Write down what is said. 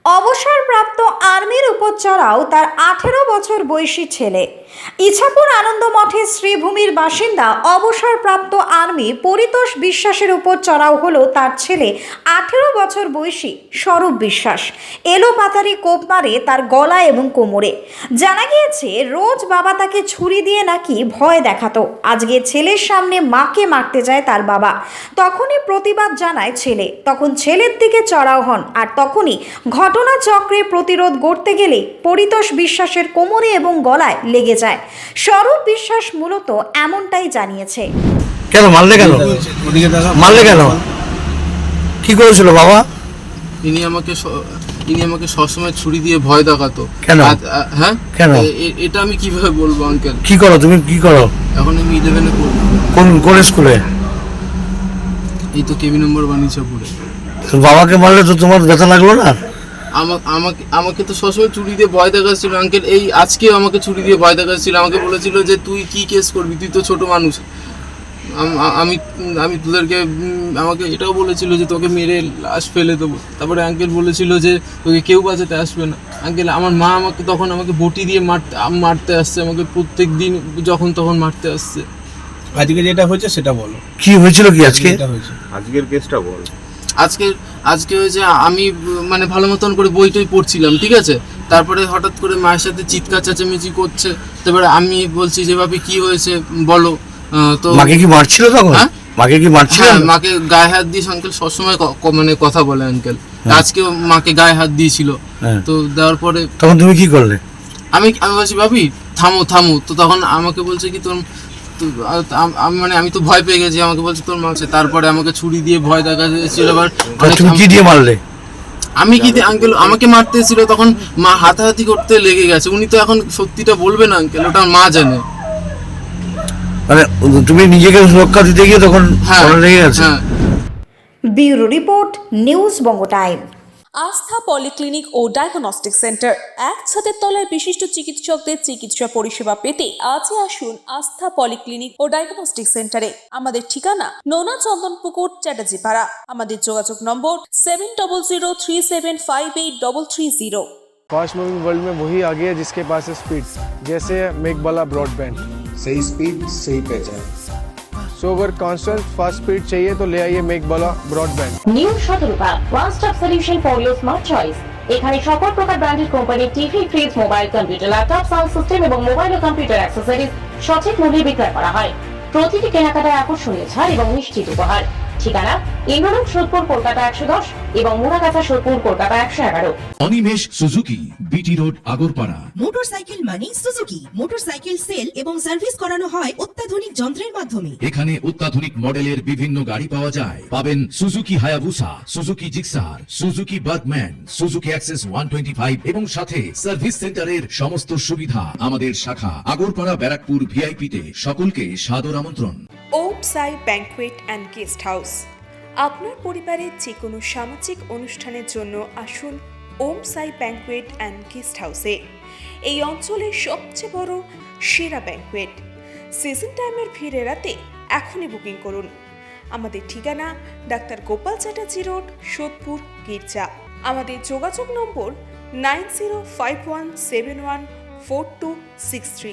অবসরপ্রাপ্ত আর্মির উপর চড়াও তার 18 বছর বয়সী ছেলে। ইছাপুর আনন্দমঠের শ্রীভূমির বাসিন্দা অবসরপ্রাপ্ত আর্মি পরিতোষ বিশ্বাসের উপর চড়াও হলো তার ছেলে 18 বছর বয়সী স্বরূপ বিশ্বাস। এলোপাতাড়ি কোপ মারে তার গলা এবং কোমরে। জানা গিয়েছে রোজ বাবা তাকে ছুরি দিয়ে নাকি ভয় দেখাতো। আজকে ছেলের সামনে মাকে মারতে যায় তার বাবা, তখনই প্রতিবাদ জানায় ছেলে। তখন ছেলের দিকে চড়াও হন, আর তখনই ঘটনাচক্রে প্রতিরোধ গড়তে গেলে পরিতোষ বিশ্বাসের কোমরে এবং গলায় লেগে যায়। স্বরূপ বিশ্বাস মূলত এমনটাই জানিয়েছে। কেন মারলে কেন কি করেছিল বাবা? ইনি আমাকে সবসময় ছুরি দিয়ে ভয় দেখাতো। কেন? হ্যাঁ কেন? এটা আমি কিভাবে বলবো আঙ্কেল? কি করো তুমি? কি করো এখন? আমি 11-এ পড়ি। কোন স্কুলে? এই তো কেবি নম্বর 1 ইছাপুরে। তো বাবাকে মারলে তো তোমার ব্যথা লাগলো না? আমাকে তো সবসময় ছুরি দিয়ে ভয় দেখাচ্ছিল আঙ্কেল। এই আজকে আমাকে ছুরি দিয়ে ভয় দেখাচ্ছিল। আমাকে বলেছিল যে তুই কি কেস করবি, তুই তো ছোট মানুষ। আমি তোদেরকে আমাকে এটাও বলেছিল যে তোকে মেরে লাশ ফেলে দেবো। তারপরে আঙ্কেল বলেছিল যে তোকে কেউ বাঁচাতে আসবে না। আঙ্কেল, আমার মা আমাকে বটি দিয়ে মারতে আসছে, আমাকে প্রত্যেক দিন যখন তখন মারতে আসছে। আজকে যেটা হয়েছে সেটা বলো। কি হয়েছিল? কি আজকে আজকের কেসটা বল। আজকে হয়েছে, আমি মানে ভালো মতন করে বইটই পড়ছিলাম, ঠিক আছে। তারপরে হঠাৎ করে মায়ের সাথে চিৎকার চেঁচামেচি করছে। তারপরে আমি বলছি যে ভাবি কি হয়েছে বলো। তো মাকে কি মারছিল তখন? মাকে কি মারছিল? মাকে গায়ে হাত দিয়ে আঙ্কেল সবসময় মানে কথা বলে আঙ্কেল। আজকে মাকে গায়ে হাত দিয়েছিল। তো দেওয়ার পরে তখন তুমি কি করলে? আমি বলছি ভাবি থামো। তো তখন আমাকে বলছে কি তোর আমি তো ভয় পেয়ে গেছি। আমাকে বলছে তোর মারছে। তারপরে আমাকে ছুরি দিয়ে ভয় দেখাচ্ছিল। আবার তুমি কি দিয়ে মারলে? আমি কি আঙ্কেল, আমাকে মারতে এসেছিল, তখন মা হাতাহাতি করতে লেগে গেছে। উনি তো এখন সত্যিটা বলবে না আঙ্কেল, ওটা মা জানে। মানে তুমি নিজেকে সুরক্ষা দিতে গিয়ে তখন লেগে গেছে। ব্যুরো রিপোর্ট, নিউজ বঙ্গ টাইম। আস্থা পলিক্লিনিক ও ডায়াগনস্টিক সেন্টার, এক ছাদের তলায় বিশিষ্ট চিকিৎসকদের চিকিৎসা পরিষেবা পেতে আজই আসুন আস্থা পলিক্লিনিক ও ডায়াগনস্টিক সেন্টারে। আমাদের ঠিকানা নোনা চন্দনপুকুর, চ্যাটার্জিপাড়া। আমাদের যোগাযোগ নম্বর 7003758330। फास्ट मूविंग वर्ल्ड में वही आगे है जिसके पास है स्पीड, जैसे मेघबाला ब्रॉडबैंड। सही स्पीड सही पहचान। सो अगर कांस्टेंट फास्ट स्पीड चाहिए तो ले आइए Meghbala broadband. New Shatarupa one stop solution for your smart choice. এখানে সকল প্রকার ব্র্যান্ডেড কোম্পানির TV, fridge, mobile, computer, laptop, sound system এবং মোবাইল ও কম্পিউটার অ্যাক্সেসরিজ সঠিক মূল্যে বিক্রয় করা হয়। প্রতিটি কেনাকাটায় আকর্ষণীয় ছাড় এবং নিশ্চিত উপহার। ঠিকানা ইন্দ্রনগর, সোদপুর, কলকাতা 110 এবং Muragachha, Sodepur, Kolkata 111। Animesh Suzuki, BT road, Agarpara. Motorcycle মানে সুজুকি। মোটরসাইকেল সেল এবং সার্ভিস করানো হয় অত্যাধুনিক যন্ত্রের মাধ্যমে। এখানে অত্যাধুনিক মডেলের বিভিন্ন গাড়ি পাওয়া যায়। পাবেন Suzuki Hayabusa, Suzuki Gixxer, Suzuki Bergman, Suzuki access 125 এবং সাথে সার্ভিস সেন্টারের সমস্ত সুবিধা। আমাদের শাখা আগরপাড়া, ব্যারাকপুর ভিআইপি তে। সকলকে সাদর আমন্ত্রণ। ওম সাই ব্যাংকুয়েট অ্যান্ড গেস্ট হাউস। আপনার পরিবারের যে কোনো সামাজিক অনুষ্ঠানের জন্য আসুন ওম সাই ব্যাংকুয়েট অ্যান্ড গেস্ট হাউসে। এই অঞ্চলের সবচেয়ে বড় সেরা ব্যাংকুয়েট। সিজন টাইমের ভিড় এড়াতে এখনই বুকিং করুন। আমাদের ঠিকানা ডাক্তার গোপাল চ্যাটার্জি রোড, সোদপুর, গির্জা। আমাদের যোগাযোগ নম্বর 9051714263।